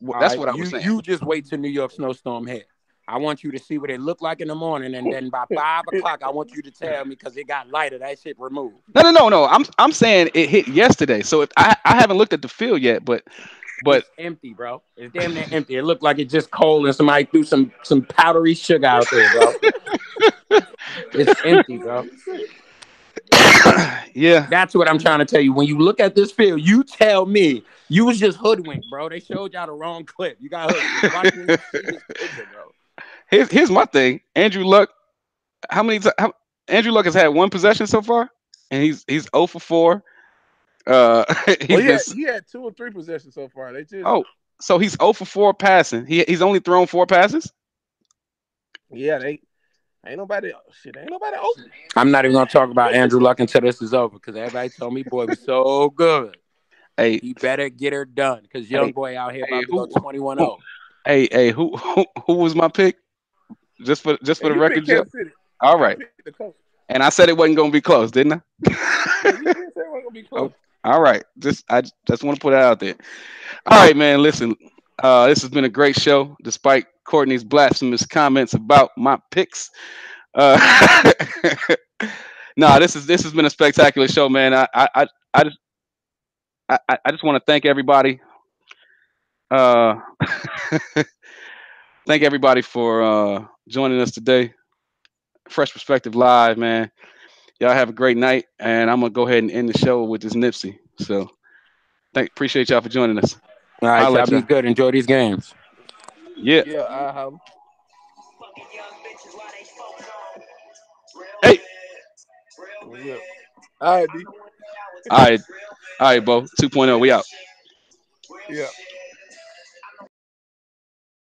right, what I was saying. you just wait till New York snowstorm hit. I want you to see what it looked like in the morning, and then by 5 o'clock, I want you to tell me because it got lighter. That shit removed. No. I'm saying it hit yesterday. So if I haven't looked at the field yet, but It's empty, bro. It's damn near empty. It looked like it's just cold and somebody threw some powdery sugar out there, bro. It's empty, bro. yeah, That's what I'm trying to tell you. When you look at this field, you tell me you was just hoodwinked, bro. They showed y'all the wrong clip. You got hoodwinked. Watch when you see this picture, bro. here's my thing. Andrew Luck. Andrew Luck has had one possession so far, and he's 0 for 4. Well, He's been he had 2 or 3 possessions so far. They just oh, so he's 0 for 4 passing. He's only thrown 4 passes. yeah, they ain't nobody shit. Ain't nobody open. I'm not even gonna talk about Andrew Luck until this is over because everybody told me, boy, was so good. Hey, He better get her done because young hey, boy out here hey, about to go 21 who 0. hey, who was my pick? Just for And the you record, picked Joe. Kansas City. All I right, picked the coach. and I said it wasn't gonna be close, didn't Yeah, I? you did say it wasn't gonna be Oh, close. all right. I just want to put it out there. All right, man. Listen, this has been a great show, despite Courtney's blasphemous comments about my picks. Uh, no, this has been a spectacular show, man. I just I just want to thank everybody. Uh, thank everybody for joining us today. Fresh Perspective Live, man. Y'all have a great night, and I'm gonna go ahead and end the show with this Nipsey. So, appreciate y'all for joining us. All right, Holla y'all at be y'all. good. Enjoy these games. Yeah. Yeah, I have. Hey. Yeah. All right, D. All right. All right, Bo. 2.0. We out. Yeah.